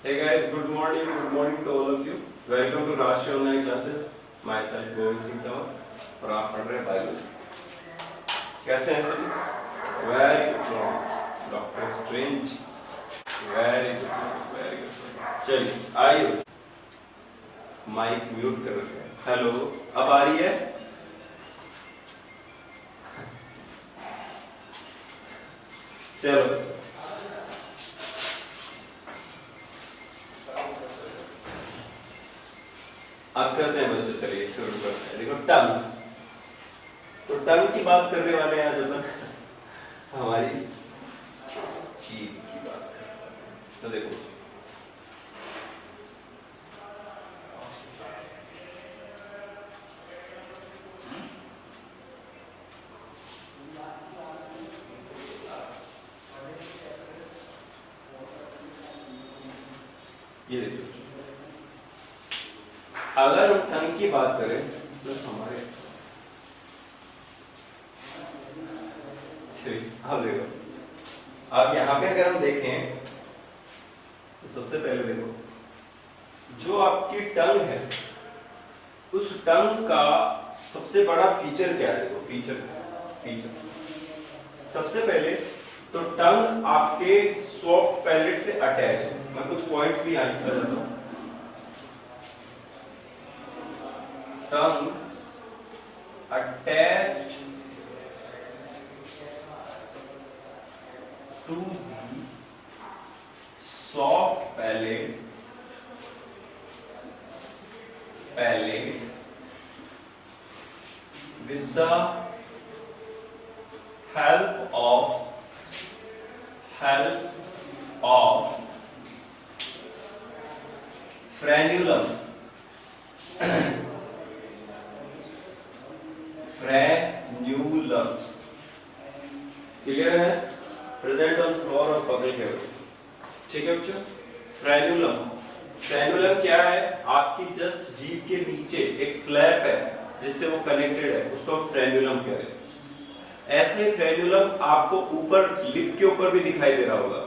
Hey guys, good morning to all of you. Welcome to Rashtriya Online Classes. Myself Govind Singh Tanwar और आप पढ़ रहे हैं बायोलॉजी। कैसे हैं सभी? Very good doctor strange, very good very good. चलिए आइए, माइक म्यूट कर रखे हैं। हेलो, अब आ रही है? चलो अब करते हैं बच्चों, चलिए शुरू करते हैं। देखो टंग, तो टंग की बात करने वाले हैं आज अपन, हमारी जीभ की बात करते हैं। तो देखो ये देखो, अगर हम टंग की बात करें तो हमारे अब देखो, अब यहाँ पे अगर हम देखें तो सबसे पहले देखो जो आपकी टंग है, उस टंग का सबसे बड़ा फीचर क्या है? देखो फीचर सबसे पहले तो टंग आपके सॉफ्ट पैलेट से अटैच है। मैं कुछ पॉइंट्स भी यहाँ लिख देता हूँ। टंग attached to the soft palate with the help of frenulum clear है? प्रेजेंट ऑन फ्लोर और बगल के, ठीक है बच्चों। फ्रेन्यूलम क्या है? आपकी जस्ट जीभ के नीचे एक फ्लैप है जिससे वो कनेक्टेड है, उसको हम फ्रेन्यूलम कह रहे हैं। ऐसे फ्रेन्यूलम आपको ऊपर लिप के ऊपर भी दिखाई दे रहा होगा,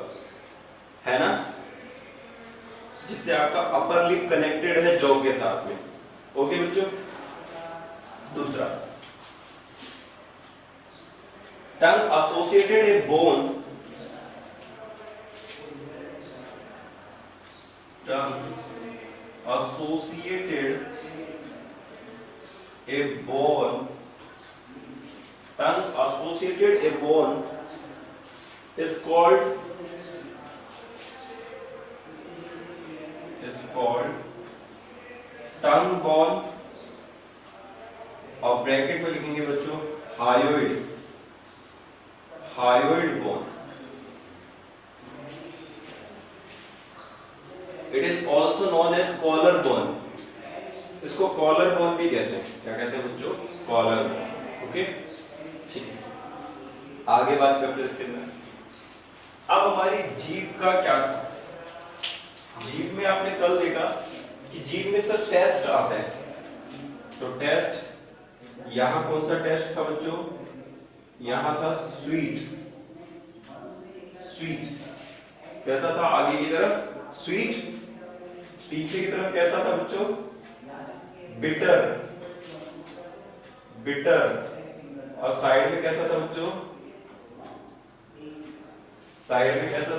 है ना, जिससे आपका अपर लिप कनेक्टेड है जॉ के साथ में। ओके बच्चों। दूसरा, tongue associated a bone, tongue associated a bone is called tongue bone, और ब्रैकेट में लिखेंगे बच्चों hyoid bone. It is also known as collar bone. इसको कॉलर बोन भी कहते हैं। क्या कहते हैं बच्चों? Collar bone. ओके, ठीक है, आगे बात करते हैं इसके अंदर। अब हमारी जीभ का क्या था? जीभ में आपने कल देखा कि जीभ में सब टेस्ट आता है। तो टेस्ट, यहां कौन सा टेस्ट था बच्चों? यहां था स्वीट। कैसा था? आगे की तरफ स्वीट, पीछे की तरफ कैसा था बच्चों? बिटर, और साइड में कैसा था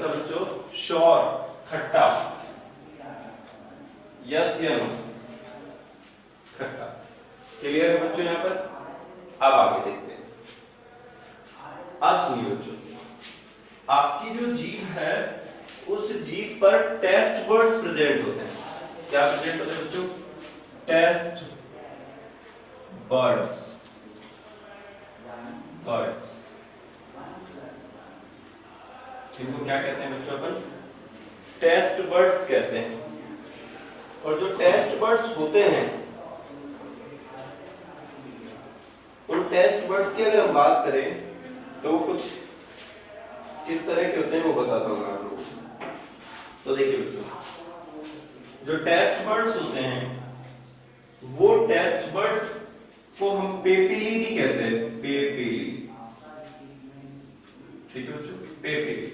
बच्चों? श्योर, खट्टा। यस या नो? खट्टा। क्लियर है बच्चों यहां पर? अब आगे देखते हैं। आप सुनिए बच्चों, आपकी जो जीभ है, उस जीभ पर टेस्ट बर्ड्स प्रेजेंट होते हैं। क्या प्रेजेंट होते हैं बच्चों? Taste buds. इनको क्या कहते हैं बच्चों? अपन टेस्ट बर्ड्स कहते हैं। और जो टेस्ट बर्ड्स होते हैं, उन टेस्ट बर्ड्स की अगर हम बात करें तो वो कुछ किस तरह के होते हैं वो बताता हूं मैं आप लोगों को। तो देखिए बच्चों, जो टेस्ट बर्ड्स होते हैं, वो टेस्ट बर्ड्स को हम पेपिली भी कहते हैं। पेपिली, ठीक है बच्चों, पेपिली।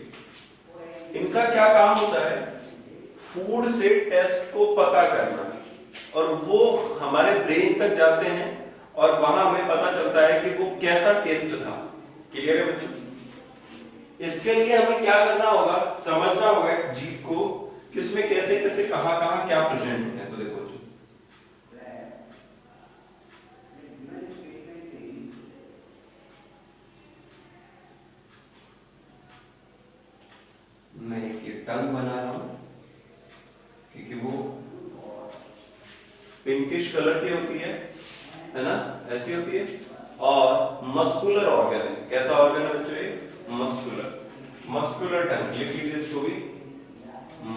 इनका क्या काम होता है? फूड से टेस्ट को पता करना, और वो हमारे ब्रेन तक जाते हैं और वहां हमें पता चलता है कि वो कैसा टेस्ट था। क्लियर है बच्चों? इसके लिए हमें क्या करना होगा, समझना होगा जीभ को कि उसमें कैसे कैसे कहां कहां क्या प्रेजेंट है। तो देखो बच्चों, मैं एक ये टंग बना रहा हूं क्योंकि वो पिंकिश कलर की होती है ना, ऐसी होती है, और मस्कुलर ऑर्गन है। कैसा ऑर्गन है बच्चों ये? मस्कुलर। मस्कुलर टंग, लिख लीजिए इसको भी,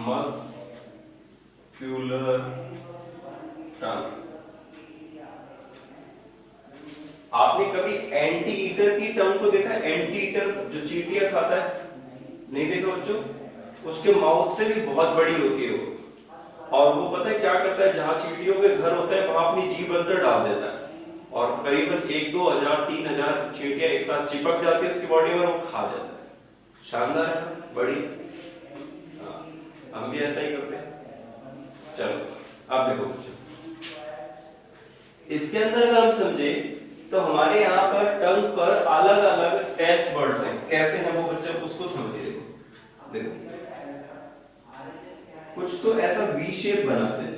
मस्कुलर टंग। आपने कभी एंटी ईटर की टंग को देखा है? एंटी ईटर जो चींटियां खाता है, नहीं देखा बच्चों? उसके माउथ से भी बहुत बड़ी होती है वो, और वो पता है क्या करता है, जहां चींटियों के घर होता है वहां अपनी जीभ अंदर डाल देता है, और करीबन 1-2 हजार 3,000 चींटियां एक साथ चिपक जाती है उसकी बॉडी में और वो खा जाता है। शानदार है, बड़ी। हम भी ऐसा ही करते हैं। चलो अब देखो बच्चों, इसके अंदर अगर हम समझे तो हमारे यहाँ पर टंग पर अलग अलग टेस्ट बर्ड्स हैं। कैसे हैं वो बच्चे, उसको समझिए। देखो देखो, कुछ तो ऐसा वी शेप बनाते हैं,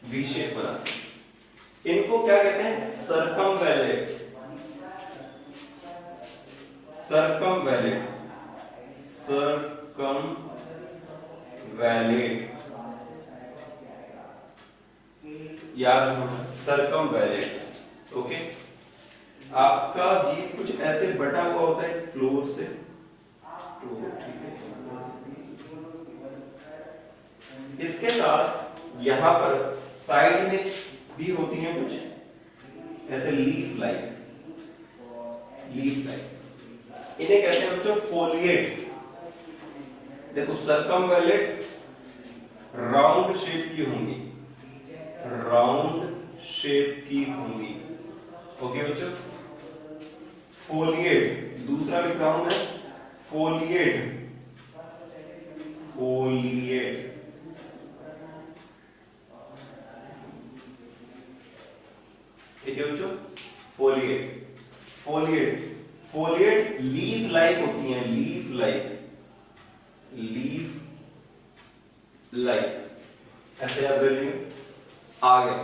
वी शेप बनाते हैं। इनको क्या कहते हैं? सर्कमवैलेट। सर्कमवैलेट, सर्कमवैलेट, याद रखना, सर्कमवैलेट। ओके, आपका जीभ कुछ ऐसे बटा हुआ होता है फ्लोर से, तो ठीक है। इसके साथ यहां पर साइड में भी होती हैं कुछ ऐसे लीफ लाइक, लीफ लाइक, इन्हें कहते हैं बच्चों फोलिएट। देखो सर्कमवैलेट राउंड शेप की होंगी, राउंड शेप की होंगी। ओके बच्चों, फोलिएट, दूसरा लिख रहा हूं मैं, फोलिएट, फोलिएट। ठीक है बच्चों, folate, folate, folate leaf like होती हैं, लीफ लाइक, लीफ लाइक, ऐसे आप लेंगे। आ गया।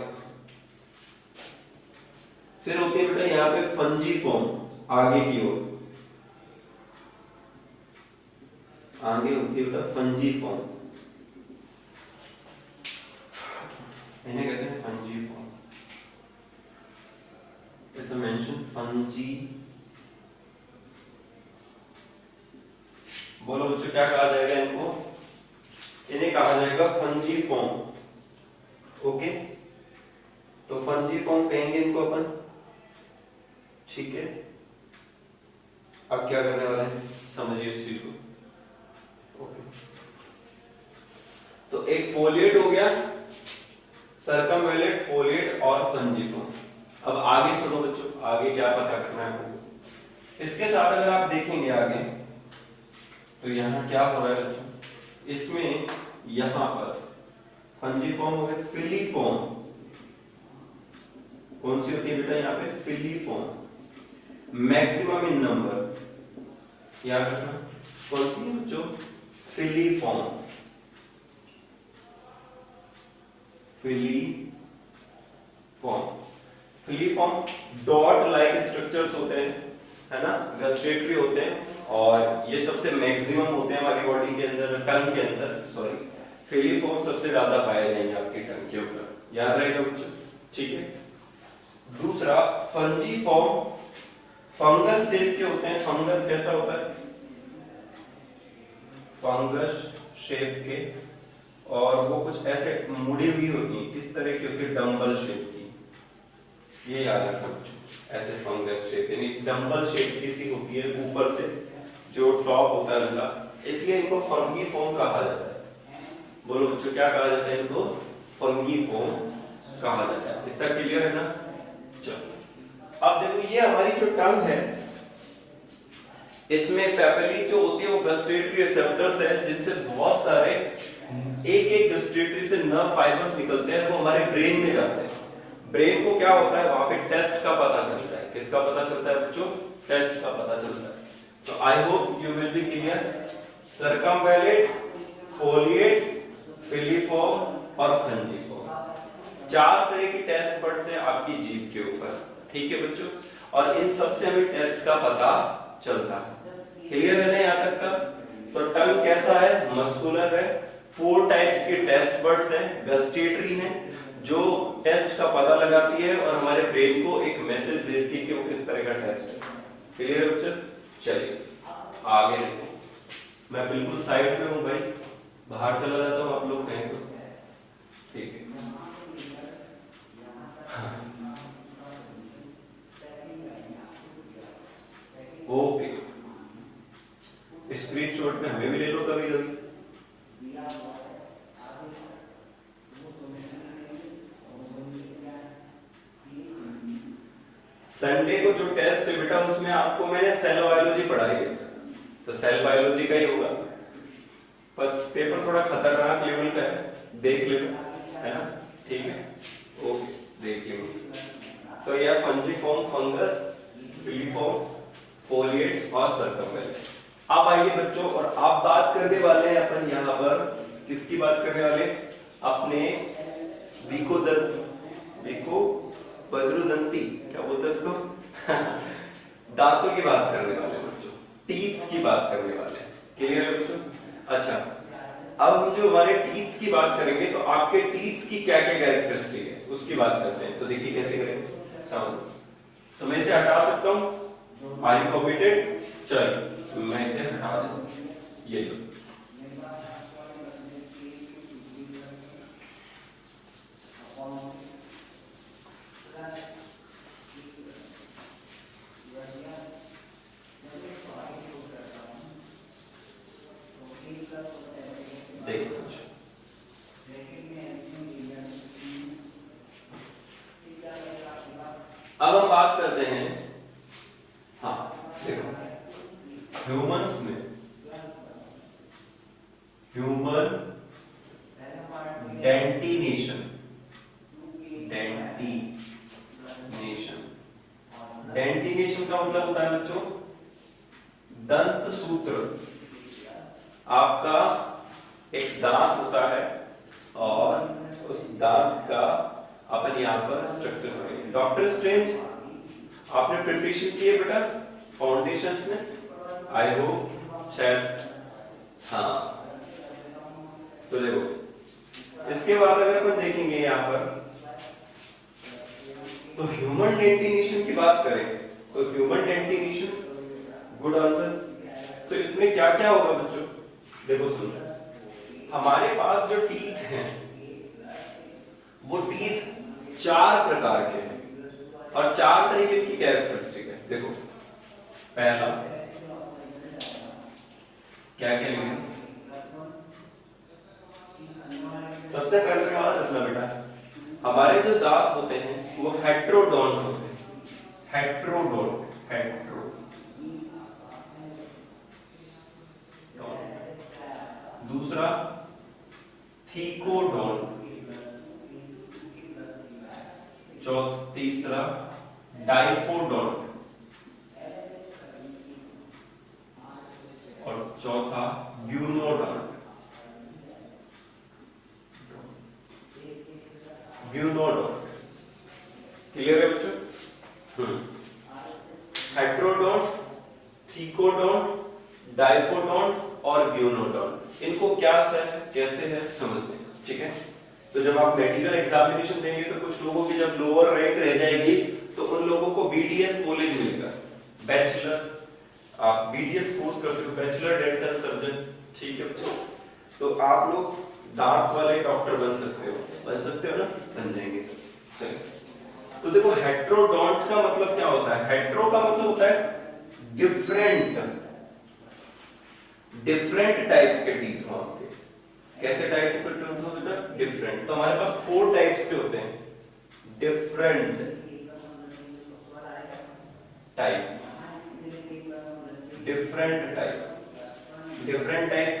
फिर होती है बेटा यहां पे फंजीफॉर्म, आगे की ओर, आगे होती है बेटा फंजीफॉर्म, इन्हें कहते हैं fungiform. It's a mention fungi. बोलो बच्चों क्या कहा जाएगा इनको? इन्हें कहा जाएगा फंजीफॉर्म। ओके, तो फंजीफॉर्म कहेंगे इनको अपन। ठीक है, अब क्या करने वाले हैं समझिए इस चीज को। ओके, तो एक फोलिएट हो गया, सर्कमवैलेट, फोलिएट और फंजीफॉर्म। अब आगे सुनो बच्चों, आगे क्या पता करना है आपको। इसके साथ अगर आप देखेंगे आगे तो यहां क्या हो रहा है बच्चों, इसमें यहां पर फंजीफॉर्म हो गया, फिलीफॉर्म। कौन सी होती है बेटा यहां पे? फिलीफॉर्म, मैक्सिमम इन नंबर, याद रखना। कौन सी है बच्चों? Filiform, filiform. Filiform dot like structures होते हैं, है ना, गस्ट्रेटरी होते हैं, और ये सबसे मैक्सिमम होते हैं हमारी बॉडी के अंदर, टंग के अंदर, सॉरी। फिलीफॉर्म सबसे ज्यादा पाए जाएंगे आपके टंग के ऊपर, याद रहेगा बच्चों। ठीक है, दूसरा फंजीफॉर्म फंगस शेप के होते हैं। फंगस कैसा होता है? फंगस शेप के, और वो कुछ ऐसे मुड़ी हुई होती है, इस तरह की होती है, डंबल शेप की। ये याद रखना बच्चों, ऐसे फंगस शेप, यानी डंबल शेप की सी होती है ऊपर से, जो टॉप होता है उनका, इसलिए इनको फंगीफॉर्म कहा जाता है। बोलो बच्चों क्या कहा जाता है इनको? फंगीफॉर्म कहा जाता है। इतना क्लियर है ना? चलो अब देखो, ये हमारी जो टंग है, इसमें पैपिली जो होती है वो गस्टेटरी रिसेप्टर्स है, जिनसे बहुत सारे एक एक गस्टेटरी से नर्व फाइबर्स निकलते हैं, वो हमारे ब्रेन में जाते हैं। ब्रेन को क्या होता है, वहां पे टेस्ट का पता चलता है। किसका पता चलता है बच्चों? टेस्ट का पता चलता है। तो I hope you will be clear. Circumvallate, foliate, filiform और फंजीफॉर्म, 4 तरह की टेस्ट बड्स हैं आपकी जीभ के ऊपर, ठीक है बच्चों। और इन सबसे हमें टेस्ट का पता चलता है। क्लियर है ना यहाँ तक का? तो टंग कैसा है? मस्कुलर है। 4 टाइप्स के टेस्ट बड्स हैं, गस्टेटरी हैं, जो टेस्ट का पता लगाती है और हमारे ब्रेन को एक मैसेज भेजती है कि वो किस तरह का टेस्ट है। क्लियर है बच्चों? चलिए आगे देखो। मैं बिल्कुल साइड पे हूं भाई, बाहर चला जाता हूं, आप लोग कहें तो ठीक है। ओके, स्क्रीनशॉट में हमें भी ले लो कभी कभी। संडे को जो टेस्ट है बेटा, उसमें आपको मैंने सेल बायोलॉजी पढ़ाई है, तो सेल बायोलॉजी का ही होगा, पर पेपर थोड़ा खतरनाक लेवल का है, देख लेना, है ना? ठीक है, ओके, देख लेंगे। तो यह फंजीफॉर्म, फंगस, फिलीफॉर्म, फोलिएट और सर्कमवैलेट। अब आइए बच्चों, और आप बात करने वाले हैं अपन यहाँ पर किसकी बात करने वाले? अपने विकोबद्रुदंती, क्या बोलते हैं इसको? दांतों की बात करने वाले बच्चों, टीथ्स की बात करने वाले हैं। क्लियर है बच्चों? अच्छा, अब हम जो हमारे टीथ्स की बात करेंगे, तो आपके टीथ्स की क्या क्या कैरेक्टरिस्टिक है उसकी बात करते हैं। तो देखिए कैसे करेंगे, समझो। तो मैं इसे हटा सकता हूं, आर यू कमिटेड? चलिए मैं इसे हटा देता हूं, ये लो। देखो अब हम बात करते हैं, हाँ देखो, ह्यूमंस में ह्यूमन डेंटिनेशन, डेंटिनेशन का मतलब होता है बच्चों दंत सूत्र। आपका एक दांत होता है और उस दांत का अपन यहाँ पर स्ट्रक्चर पढ़ेंगे। डॉक्टर स्ट्रेंज आपने प्रिपरेशन की है बेटा फाउंडेशंस में, आई होप शायद, हाँ। तो देखो इसके बाद अगर अपन देखेंगे यहाँ पर, तो ह्यूमन डेंटिनेशन की बात करें, तो ह्यूमन डेंटिनेशन, गुड आंसर। तो इसमें क्या क्या होगा बच्चों? देखो सुनो, हमारे पास जो टीथ हैं वो टीथ 4 प्रकार के हैं और 4 तरीके की कैरेक्टरिस्टिक है। देखो पहला क्या क्या लिखें? सबसे पहले बात रखना बेटा, हमारे जो दांत होते हैं वो हेट्रोडोंट होते हैं, हेट्रोडोंट, दूसरा थीकोडोंट, तीसरा डाइफोडोंट और चौथा ब्यूनोडोंट। क्लियर है बच्चों? हेट्रोडोंट, थीकोडोंट, डाइफोडोंट और ब्यूनोडोंट, इनको क्या कैसे है समझते हैं, ठीक है? तो जब आप मेडिकल एग्जामिनेशन देंगे तो कुछ लोगों की जब लोअर रैंक रह जाएगी तो उन लोगों को बीडीएस कॉलेज मिलेगा, बैचलर, आप बीडीएस कोर्स कर सकते हो, बैचलर डेंटल सर्जन, ठीक है बच्चों? तो आप लोग दांत वाले डॉक्टर बन सकते हो ना? बन जाएंगे सर। चलिए, तो देखो हेट्रोडोंट का मतलब क्या होता है? हेट्रो का मतलब होता है डिफरेंट टाइप के टीथ हो आपके। कैसे टाइप के टीथ हो बेटा? डिफरेंट। तो हमारे पास 4 टाइप्स के होते हैं, डिफरेंट टाइप, डिफरेंट टाइप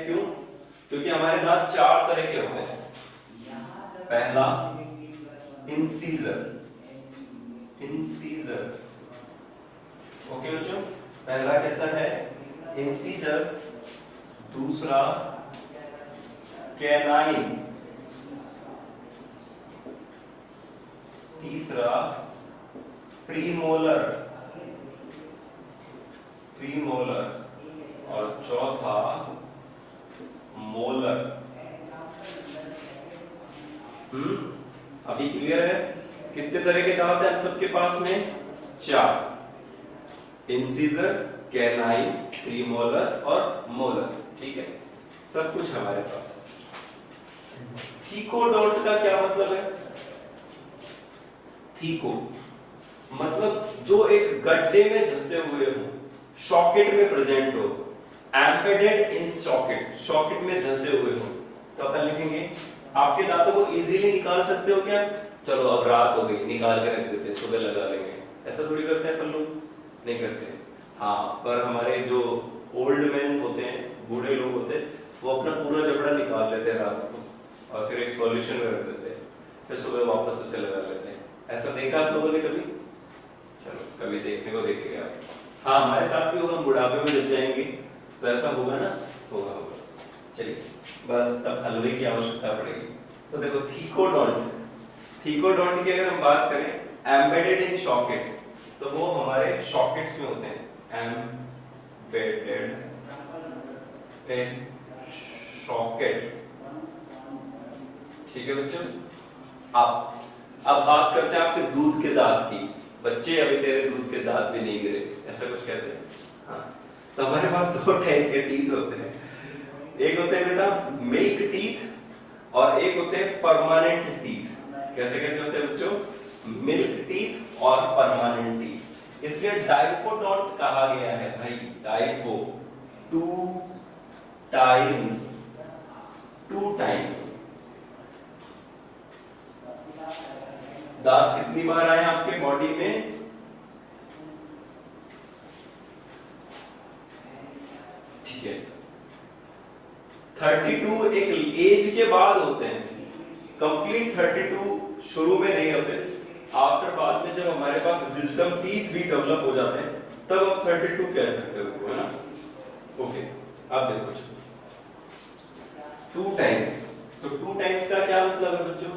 क्यों? क्योंकि हमारे दांत चार तरह के होते हैं। पहला इंसीजर, ओके बच्चों, पहला कैसा है? इंसीजर। दूसरा कैनाइन। तीसरा प्रीमोलर, और चौथा मोलर। अभी क्लियर है? कितने तरह के दांत हैं हम सबके पास में? चार। इंसीजर, कैनाइन, प्रीमोलर और मोलर। ठीक है, सब कुछ हमारे पास है। थीकोडोंट का क्या मतलब है? थीको मतलब जो एक गड्ढे में धंसे हुए हो, सॉकेट में प्रेजेंट हो, एम्बेडेड इन सॉकेट में धंसे हुए हो। तो अपन लिखेंगे आपके दांतों को इजीली निकाल सकते हो क्या? चलो अब रात हो गई, निकाल के रख देते हैं, सुबह लगा लेंगे। ऐसा थोड़ी करते हैं अपन लोग, नहीं करते। हाँ, पर हमारे जो ओल्ड मैन होते हैं, बूढ़े लोग होते हैं, वो अपना पूरा जबड़ा निकाल लेते हैं रात को और फिर एक सॉल्यूशन में रख देते हैं, फिर सुबह वापस उसे लगा लेते हैं। ऐसा देखा आप लोगों ने कभी? चलो कभी देखने को देखेंगे आप। हाँ, हमारे साथ भी होगा, बुढ़ापे में जब जाएंगे तो ऐसा होगा ना, होगा। चलिए, बस तब हलवे की आवश्यकता पड़ेगी। तो देखो थीकोडोंट की अगर हम बात करें, एम्बेडेड इन सॉकेट, तो वो हमारे सॉकेट्स में होते हैं। Embedded in socket. ठीक है बच्चों, अब बात करते हैं आपके दूध के दांत की। बच्चे, अभी तेरे दूध के दांत भी नहीं गिरे, ऐसा कुछ कहते हैं। हाँ, तो हमारे पास दो टाइप के टीथ होते हैं। एक होते हैं बेटा मिल्क टीथ और एक होते हैं परमानेंट टीथ। कैसे कैसे होते हैं बच्चों? मिल्क टीथ और परमानेंट टीथ। इसलिए डाइफोडोंट कहा गया है भाई, डाइफो, टू टाइम्स। दांत कितनी बार आए आपके बॉडी में? ठीक है, 32 एक एज के बाद होते हैं। कंप्लीट 32 शुरू में नहीं होते, आफ्टर बाद में जब हमारे पास विजडम टीथ भी डेवलप हो जाते हैं तब हम 32 कह सकते हो, है ना? ओके, अब देखो 2 टाइम्स। तो 2 टाइम्स का क्या मतलब है बच्चों?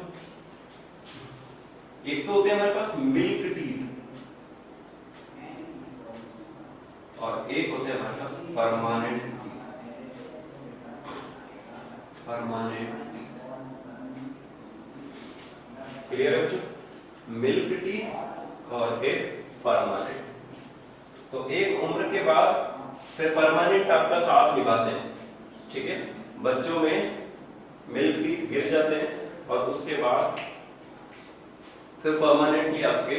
एक तो होते हैं हमारे पास मिल्क टीथ और एक होते हैं हमारे पास परमानेंट टीथ। क्लियर है बच्चों? मिल्क टीथ और एक परमानेंट। तो एक उम्र के बाद फिर परमानेंट आपका साथ निभाते हैं। ठीक है, बच्चों में मिल्क टीथ गिर जाते हैं और उसके बाद फिर परमानेंटली आपके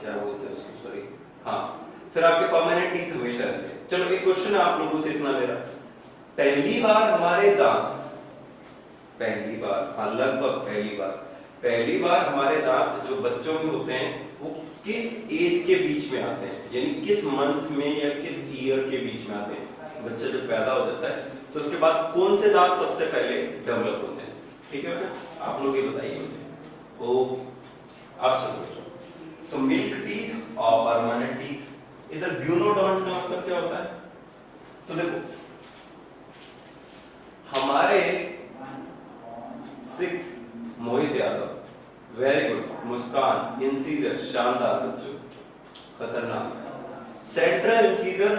क्या बोलते हैं उसको, सॉरी, हाँ, फिर आपके परमानेंट टीथ हमेशा रहते हैं। चलो एक क्वेश्चन है आप लोगों से इतना मेरा, पहली बार हमारे दांत, हाँ लगभग पहली बार हमारे दांत जो बच्चों में होते हैं वो किस एज के बीच में आते हैं? यानी किस मंथ में या किस ईयर के बीच में आते हैं? बच्चा जब पैदा हो जाता है तो उसके बाद कौन से दांत सबसे पहले डेवलप होते हैं? ठीक है बेटा, आप लोग ये बताइए मुझे। आप सुनो, तो मिल्क टीथ और परमानेंट टीथ। इधर ब्यूनोडोंट का मतलब क्या होता है? तो देखो हमारे 6 मोहित यादव, वेरी गुड, मुस्कान, इंसीजर, शानदार बच्चों, खतरनाक। सेंट्रल इंसीजर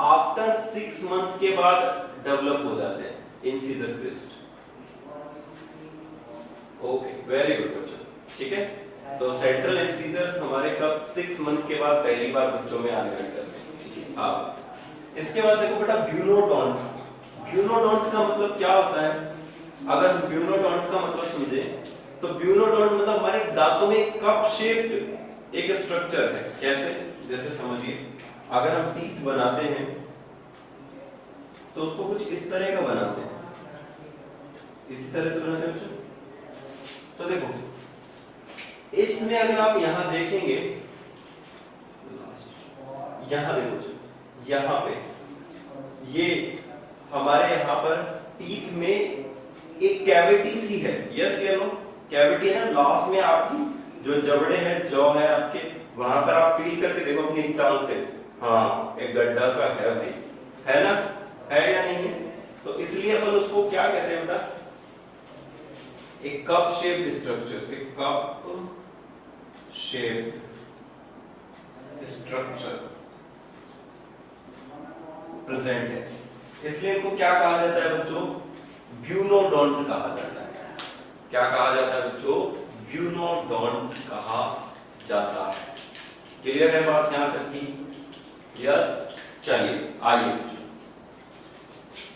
आफ्टर 6 मंथ के बाद डेवलप हो जाते हैं, इंसीजर क्रिस्ट। ओके, वेरी गुड बच्चों, ठीक है। तो सेंट्रल इंसीजर्स हमारे कब? 6 मंथ के बाद पहली बार बच्चों में आने लगते हैं। हाँ, इसके बाद देखो बेटा ब्यूनोडोंट। ब्यूनोडोंट का मतलब क्या होता है? अगर ब्यूनोडोंट का मतलब समझे तो ब्यूनोडोंट मतलब हमारे दांतों में कप शेप्ड एक स्ट्रक्चर है। कैसे? जैसे समझिए, अगर हम टीथ बनाते हैं तो उसको कुछ इस तरह का बनाते हैं, इसी तरह से बनाते हैं बच्चों। तो देखो इसमें अगर आप यहां देखेंगे, यहाँ देखो जो, यहाँ पे ये हमारे यहाँ पर टीथ में एक कैविटी सी है, यस या नो? कैविटी है ना, लास्ट में आपकी जो जबड़े हैं, जॉ है आपके, वहां पर आप फील करके देखो अपनी टंग से, हाँ एक गड्ढा सा है भाई, है ना? है या नहीं है? तो इसलिए अपन उसको क्या कहते हैं बेटा? एक कप शेप्ड स्ट्रक्चर, एक कप शेप्ड स्ट्रक्चर प्रेजेंट है, इसलिए इनको क्या कहा जाता है बच्चों? ब्यूनोडोंट कहा जाता है। क्या कहा जाता है बच्चों? ब्यूनोडोंट कहा जाता है। क्लियर है बात यहां तक की? यस। चलिए आइए बच्चों,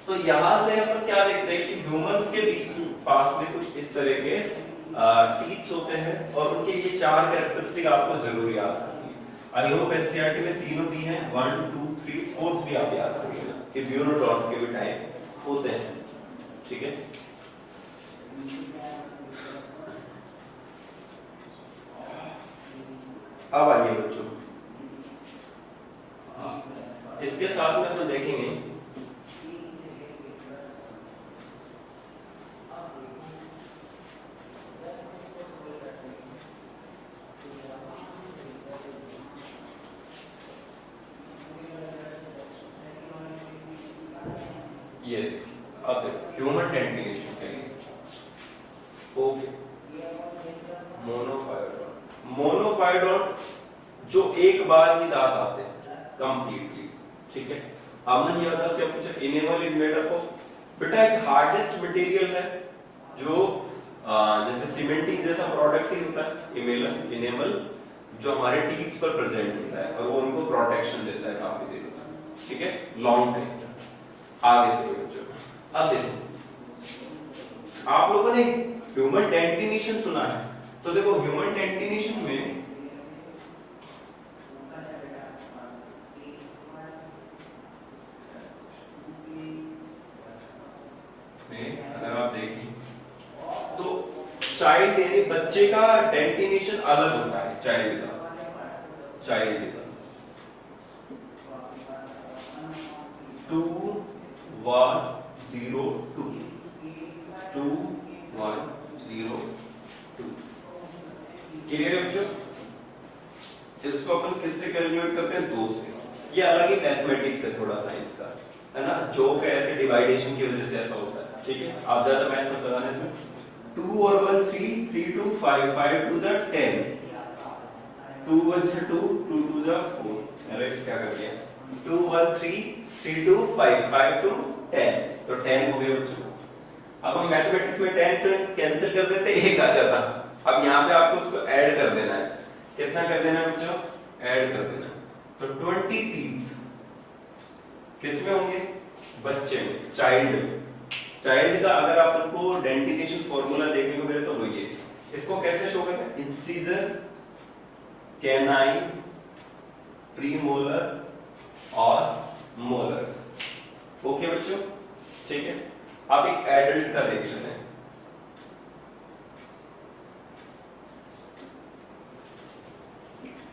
तो यहां से अपन क्या देखते हैं कि ह्यूमंस के बीच पास में कुछ इस तरह के टीथ्स होते हैं और उनके ये चार कैरेक्टरिस्टिक आपको जरूर याद रखनी है। आई होप एनसीईआरटी में तीनों दी हैं, 1 2 3 4th भी आप याद रखिएगा कि ब्यूनोडोंट के भी टाइप होते हैं, ठीक है? अब आइए बच्चों, इसके साथ में हम देखेंगे ये, अब देखो ह्यूमन डेंटिनेशन के लिए, ओके, मोनोफाइडोन जो एक बार ही दांत आते हैं कंप्लीटली, ठीक है? हमने ये बताया क्या पूछा? Enamel is made up of, बेटा एक हार्डेस्ट मटेरियल है जो जैसे सीमेंटिंग जैसा प्रोडक्ट ही होता है इनेमल, जो हमारे टीथ पर प्रेजेंट होता है और वो उनको प्रोटेक्शन देता है काफी देर तक, ठीक है? लॉन्ग टाइम तक। आगे से बच्चों, अब देखो आप लोगों ने ह्यूमन डेंटिनेशन सुना है, तो देखो ह्यूमन डेंटिनेशन में अगर आप देखें तो चाइल्ड यानी बच्चे का डेंटिनेशन अलग होता है, चाइल्ड का 2 1 0 2 2 1 0 2। क्लियर है बच्चों? इसको अपन किससे कैलकुलेट करते हैं? 2 से। ये अलग ही मैथमेटिक्स है थोड़ा साइंस का, है ना? जो का ऐसे डिवाइडेशन की वजह से ऐसा होता है, ठीक है? आप ज्यादा मैथ मत लगाना इसमें। 2 और 1 3 3 2 5 5 2 10 2 1 2 2 2 4। अरे क्या कर दिया? 2 1 3 3 2 5 5 2 10, तो 10 हो गए बच्चों। अब हम मैथमेटिक्स में 10 कैंसिल कर देते, एक आ जाता। अब यहाँ पे आपको उसको ऐड कर देना है। कितना कर देना है बच्चों? ऐड कर देना। तो 20 टीथ्स किसमें होंगे? बच्चे में, चाइल्ड में। चाइल्ड का अगर आपको डेंटिनेशन फॉर्मूला देखने को मिले तो वो ये, इसको कैसे शो करते हैं? इंसिजर, कैनाइन, प्रीमोलर और मोलर्स। ओके बच्चों, ठीक है? अब एक एडल्ट का देख लेते हैं।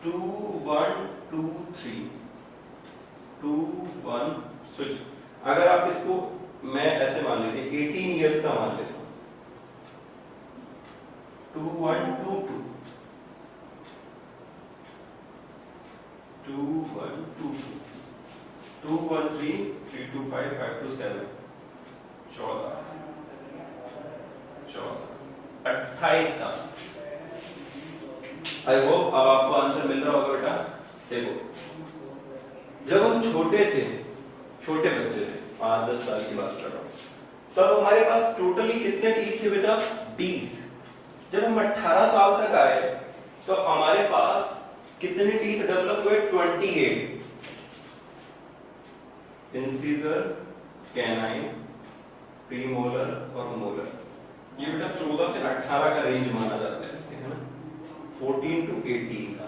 Two 1 2 3 2 1 switch. अगर आप इसको मैं ऐसे मान लीजिए 18 इयर्स का मान लेता हूं, 2 1 2 2 2 1 2 2 1 3 3 2 5 5 2 7 14 28 का। आई होप अब आपको आंसर मिल रहा होगा बेटा। देखो जब हम छोटे थे, छोटे बच्चे थे, 5-10 साल की बात कर रहा हूं, तब हमारे पास टोटली कितने टीथ थे बेटा? 20। जब हम 18 साल तक आए तो हमारे पास कितने टीथ डेवलप हुए? 28। इंसिजर, कैनाइन, प्रीमोलर और मोलर। ये बेटा 14 से 18 का रेंज माना जाता है, है ना? 14 to 18 का,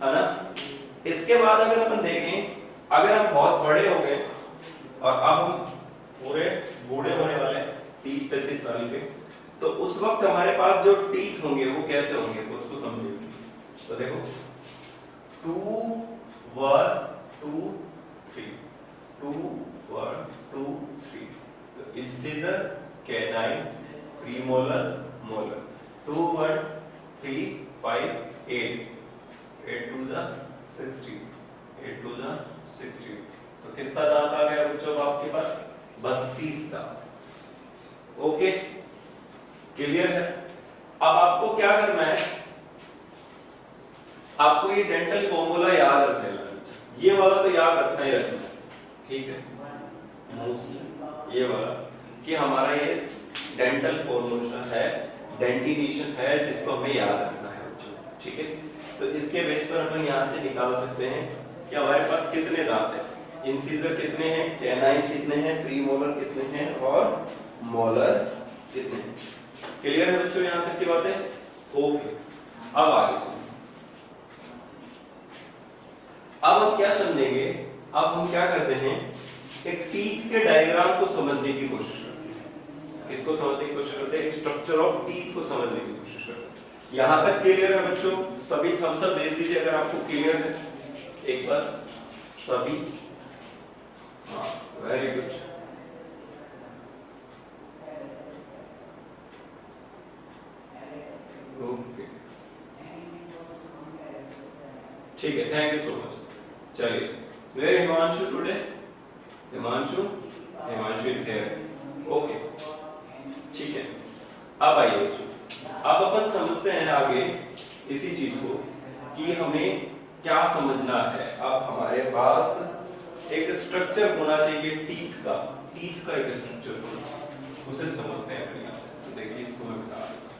है ना? इसके बाद अगर अपन देखें, अगर हम बहुत बड़े हो गए और अब हम पूरे बूढ़े होने वाले 30-35 साल के, तो उस वक्त हमारे पास जो टीथ होंगे वो कैसे होंगे, उसको समझिए। तो देखो 2 1 2 3 2 1 2 3। तो इंसिजर, कैनाइन, प्रीमोलर, मोलर। 2 1 3 5 8 8 2 जा 16 8 2 जा 16। तो कितना दांत आ गया बच्चों आपके पास? 32 दांत। ओके, क्लियर है? अब आपको क्या करना है, आपको ये डेंटल फॉर्मूला याद रखने लगा, ये वाला तो याद रखना ही रखना है, ठीक है? ये वाला कि हमारा ये डेंटल फॉर्मूला है, डेंटिनेशन है, जिसको हमें याद रखना है बच्चों, ठीक है? तो इसके बेस पर अपन यहाँ से निकाल सकते हैं कि हमारे पास कितने दांत हैं, इंसिजर कितने हैं, कैनाइन कितने हैं, प्रीमोलर कितने हैं और मोलर कितने हैं। क्लियर है बच्चों यहाँ तक की बातें? ओके, अब आगे सुनो। अब हम क्या समझेंगे, अब हम क्या करते हैं, एक टीथ के डायग्राम को समझने की कोशिश करते हैं। किसको समझने की कोशिश करते हैं? स्ट्रक्चर ऑफ टीथ को समझने की कोशिश करते हैं। यहां तक क्लियर है बच्चों? सभी थम्स अप भेज दीजिए अगर आपको क्लियर है, एक बार सभी। हाँ, वेरी गुड। ओके, ठीक है, थैंक यू सो मच। चलिए, where Himanshu today? Himanshu, Himanshu is here. Okay, ठीक है। अब आइए बच्चों, अब अपन समझते हैं आगे इसी चीज को कि हमें क्या समझना है। अब हमारे पास एक स्ट्रक्चर होना चाहिए टीथ का एक स्ट्रक्चर होना चाहिए, उसे समझते हैं अपने यहाँ। तो देखिए इसको मैं बता देता हूं।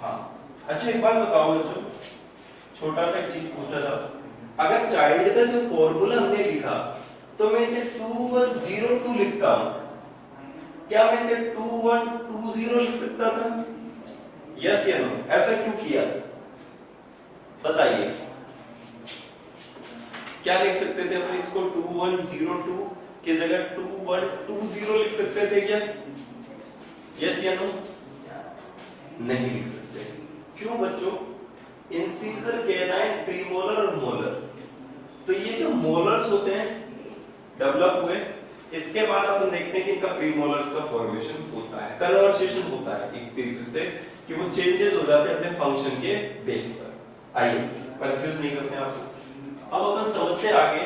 हाँ, अच्छा एक बात बताओ बच्चों, छोटा सा एक चीज पूछना था। अगर चाइल्ड का जो फॉर्मूला हमने लिखा तो मैं इसे 2102 लिखता हूं, क्या मैं इसे 2120 लिख सकता था? यस या नो? ऐसा क्यों किया बताइए? क्या लिख सकते थे अपन इसको? 2102 की जगह 2120 लिख सकते थे क्या? यस या नो? नहीं लिख सकते। क्यों बच्चों? इंसिजर, कैनाइन, प्रीमोलर और मोलर, तो ये जो मोलर्स होते हैं डेवलप हुए, इसके बाद अपन देखते हैं कि इनका प्रीमोलर्स का फॉर्मेशन होता है, कन्वर्सेशन होता है एक तीसरे से, कि वो चेंजेस हो जाते हैं अपने फंक्शन के बेस पर। आइए, कंफ्यूज नहीं करते हैं आपको। अब अपन समझते हैं आगे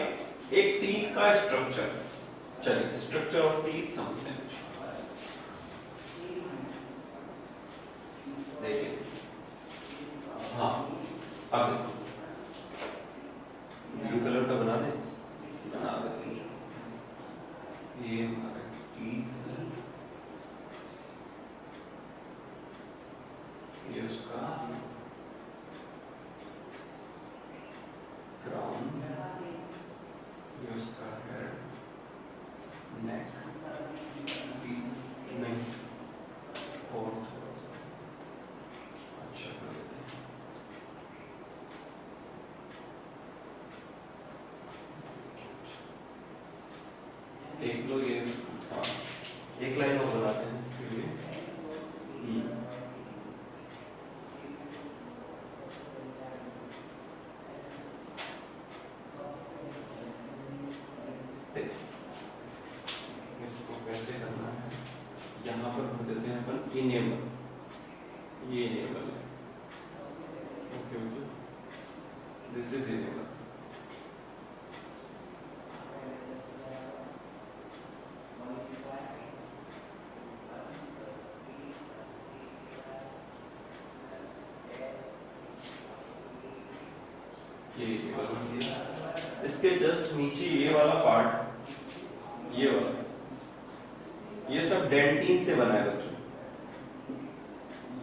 एक टीथ का स्ट्रक्चर। चलिए, स्ट्रक्चर ऑफ टीथ समझते हैं। देखिए, हाँ, अब ब्लू कलर का बना दें, बना देते हैं। ये हमारा टीथ है, ये उसका क्राउन, ये उसका हेड, नेक, नहीं, और थोड़ा सा अच्छा कर देते हैं। एक लो ये, हाँ, एक लाइन और बनाते हैं इसके लिए। इसको कैसे करना है, यहाँ पर भर देते हैं अपन इनेबल, ये इनेबल है। Okay okay, this is enable. ये इनेबल हो गया। इसके जस्ट नीचे ये वाला पार्ट, ये वाला, ये सब डेंटिन से बना है बच्चों,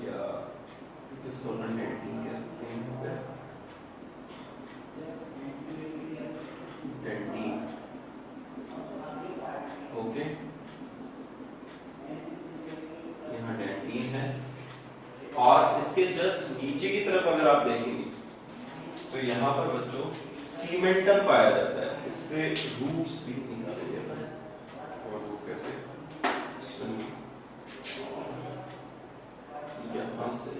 या इसको नॉन डेंटिन कह सकते हैं, डेंटिन। ओके, यहाँ डेंटिन है, और इसके जस्ट नीचे की तरफ अगर आप देखेंगे तो यहाँ पर बच्चों सीमेंटम पाया जाता है, इससे रूट्स भी निकाले जाता है। और वो कैसे? यहाँ से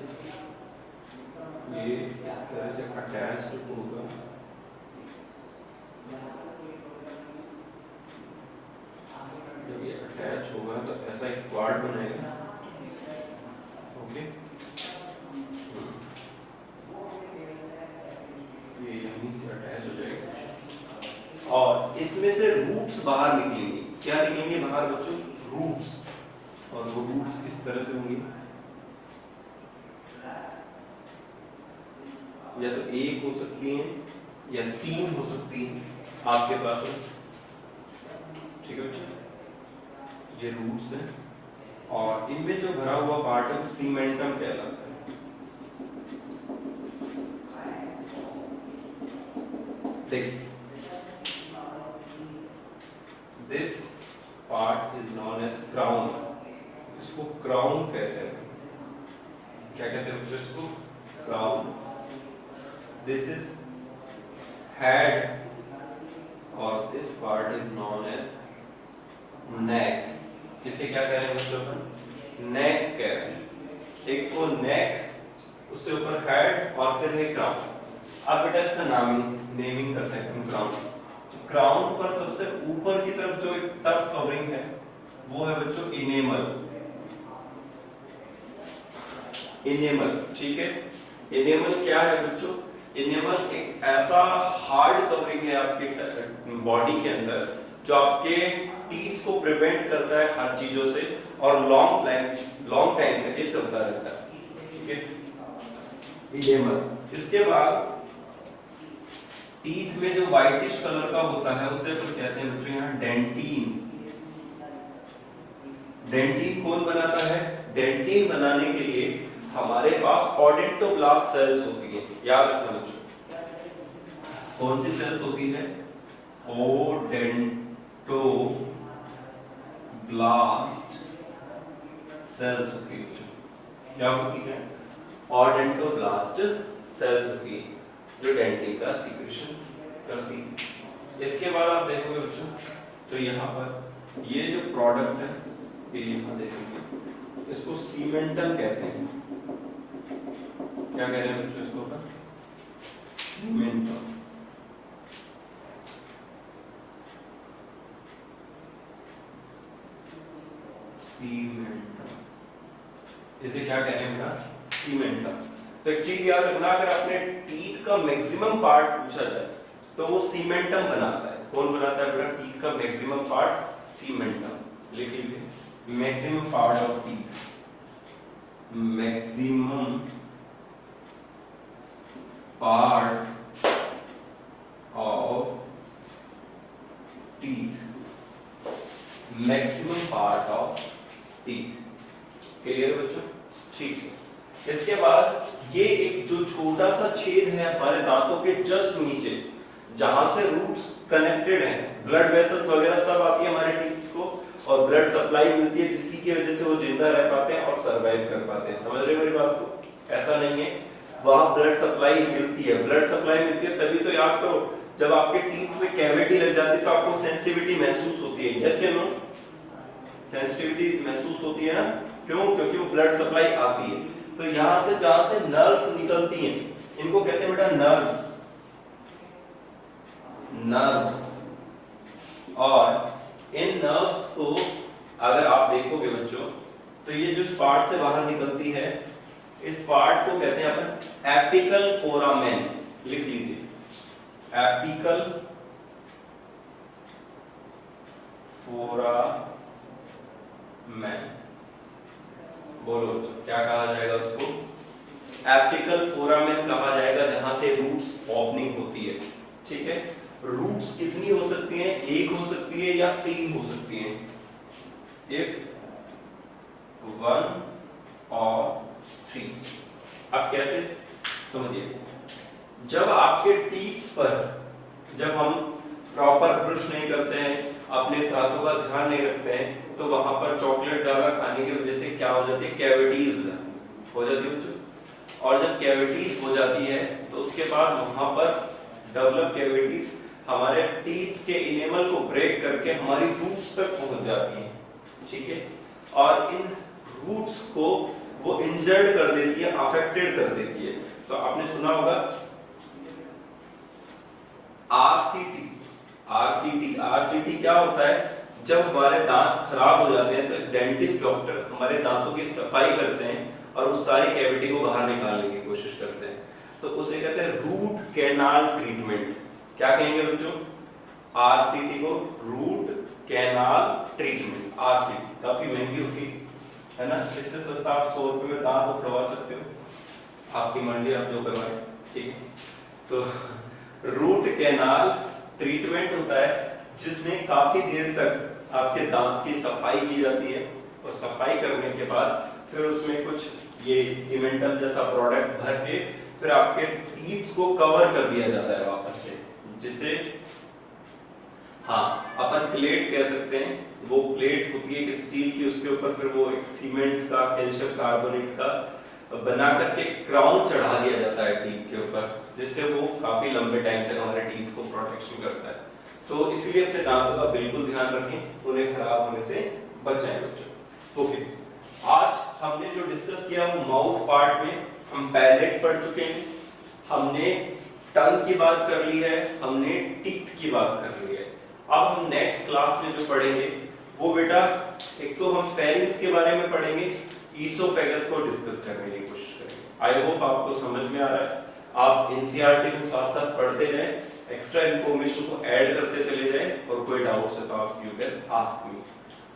ये इस तरह से अटैच ऐसा एक क्वाड बनाएगा, ओके, ये यहीं से अटैच हो जाएगा और इसमें से रूट्स बाहर निकलेंगे। क्या निकलेंगे बाहर बच्चों? रूट्स। और वो रूट्स किस तरह से होंगे? या तो एक हो सकती हैं या तीन हो सकती हैं आपके पास है, ठीक है बच्चों, ये रूट्स हैं और इनमें जो भरा हुआ पार्ट है सीमेंटम कहलाता है। देखिए, this part is known as crown, इसको क्राउन कहते हैं। क्या कहते हैं बच्चों इसको? क्राउन। दिस इज हेड और this part is known as neck. इसे क्या कह रहे हैं बच्चों? नेक कह रहे हैं। एक को नेक, उससे ऊपर हेड और फिर है क्राउन। अब बेटा इसका नेमिंग करते हैं क्राउन। तो क्राउन पर सबसे ऊपर की तरफ जो एक टफ कवरिंग है वो है बच्चों इनेमल। इनेमल, ठीक है। इनेमल क्या है बच्चों? इनेमल एक ऐसा हार्ड कवरिंग है आपके बॉडी के अंदर जो आपके टीथ को प्रिवेंट करता है हर चीजों से और लॉन्ग टाइम तक ये चलता रहता है, ठीक है। इनेमल। इसके बाद टीथ में जो व्हाइटिश कलर का होता है उसे तो कहते हैं बच्चों यहाँ डेंटिन। डेंटिन कौन बनाता है? डेंटिन बनाने के लिए हमारे पास ओडेंटोब्लास्ट सेल्स होती हैं, याद रखना बच्चों। कौन सी सेल्स होती है? ओडेंटोब्लास्ट सेल्स होती है बच्चों। क्या होती है? ओडेंटोब्लास्ट सेल्स होती है जो डेंटिन का सीक्रेशन करती है। इसके बाद आप देखोगे बच्चों तो यहाँ पर ये जो प्रोडक्ट है ये यहाँ देखेंगे, इसको सीमेंटम कहते हैं। क्या कह रहे हैं बच्चों इसको? सीमेंटम। सीमेंटम, इसे क्या कह रहे हैं बेटा? सीमेंटम। तो एक चीज याद रखना, अगर आपने टीथ का मैक्सिमम पार्ट पूछा जाए तो वो सीमेंटम बनाता है। कौन बनाता है बेटा टीथ का मैक्सिमम पार्ट? सीमेंटम। लिख लीजिए, maximum part of teeth, maximum part of teeth, maximum part of teeth. Clear बच्चों? ठीक है। इसके बाद ये एक जो छोटा सा छेद है हमारे दांतों के जस्ट नीचे, जहां से रूट्स कनेक्टेड हैं, ब्लड वेसल्स वगैरह सब आती है हमारे टीथ को और ब्लड सप्लाई मिलती है, जिसकी की वजह से वो जिंदा रह पाते हैं और सरवाइव कर पाते हैं। समझ रहे हो मेरी बात को? ऐसा नहीं है, वहां ब्लड सप्लाई मिलती है। ब्लड सप्लाई मिलती है तभी तो याद करो जब आपके टीथ में कैविटी लग जाती है तो आपको सेंसिटिविटी महसूस होती है। यस या नो? सेंसिटिविटी महसूस होती है ना? क्यों? क्योंकि वो ब्लड सप्लाई आती है। तो यहां से जहां से नर्व्स निकलती हैं इनको कहते हैं बेटा नर्व्स। नर्व्स। और इन नर्व्स को अगर आप देखोगे बच्चों तो ये जो पार्ट से बाहर निकलती है इस पार्ट को कहते हैं अपन एपिकल फोरामेन। लिख लीजिए, एपिकल फोरामेन। बोलो बच्चों क्या कहा जाएगा उसको? एपिकल फोरामेन कहा जाएगा, जहां से रूट्स ओपनिंग होती है। ठीक है। रूट्स कितनी हो सकती हैं? एक हो सकती है या तीन हो सकती हैं। इफ 1 और 3। अब कैसे समझिए, जब आपके टीथ पर जब हम प्रॉपर ब्रश नहीं करते हैं, अपने दांतों का ध्यान नहीं रखते हैं, तो वहां पर चॉकलेट ज्यादा खाने की वजह से क्या हो जाती है? कैविटीज हो जाती है बच्चों। और जब कैविटीज हो जाती है तो उसके बाद वहां पर डेवलप कैविटीज हमारे टीथ के इनेमल को ब्रेक करके हमारी रूट्स तक पहुंच जाती हैं। ठीक है। और इन रूट्स को वो इंजर्ड कर देती है, अफेक्टेड कर देती है। तो आपने सुना होगा आरसीटी। आरसीटी क्या होता है? जब हमारे दांत खराब हो जाते हैं तो एक डेंटिस्ट डॉक्टर हमारे दांतों की सफाई करते हैं और उस सारी कैविटी को बाहर निकालने की कोशिश करते हैं, तो उसे कहते हैं रूट कैनाल ट्रीटमेंट। क्या कहेंगे बच्चों? आरसीटी को, रूट कैनाल ट्रीटमेंट, आरसीटी। काफी महंगी होती है ना, इससे सस्ता आप 100 रुपए में दांत उठवा सकते हो, आपकी मर्जी, आप जो करवाएं, ठीक है। तो रूट कैनाल ट्रीटमेंट होता है जिसमें काफी देर तक आपके दांत की सफाई की जाती है, और सफाई करने के बाद फिर उसमें कुछ ये सीमेंटल जैसा प्रोडक्ट भर के फिर आपके टीथ को कवर कर दिया जाता है वापस से, जिसे अपन प्लेट कह सकते हैं। वो प्लेट होती है कि स्टील की, उसके ऊपर फिर वो एक सीमेंट का, कैल्शियम कार्बोनेट का बना करके क्राउन चढ़ा दिया जाता है टीथ के ऊपर, जिससे वो काफी लंबे टाइम तक हमारे टीथ को प्रोटेक्शन करता है। तो इसलिए अपने दांतों का बिल्कुल ध्यान रखें, उन्हें खराब होने से बचाएं बच्चों। ओके, आज हमने जो डिस्कस किया वो माउथ पार्ट में हम पैलेट पढ़ चुके हैं, हमने टंग की बात कर ली है, हमने टीथ की बात कर ली है। अब हम नेक्स्ट क्लास में जो पढ़ेंगे वो बेटा, एक तो हम फेरिंग्स के बारे में पढ़ेंगे, ईसोफेगस को डिस्कस करने की कोशिश करेंगे। आई होप आपको समझ में आ रहा है। आप एनसीईआरटी को साथ साथ पढ़ते जाएं, एक्स्ट्रा इंफॉर्मेशन को ऐड करते चले जाएं, और कोई डाउट्स है तो आप यू कैन आस्क मी।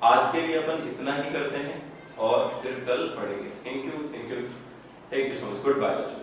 आज के लिए अपन इतना ही करते हैं और फिर कल पढ़ेंगे। Thank you so much, goodbye बच्चों।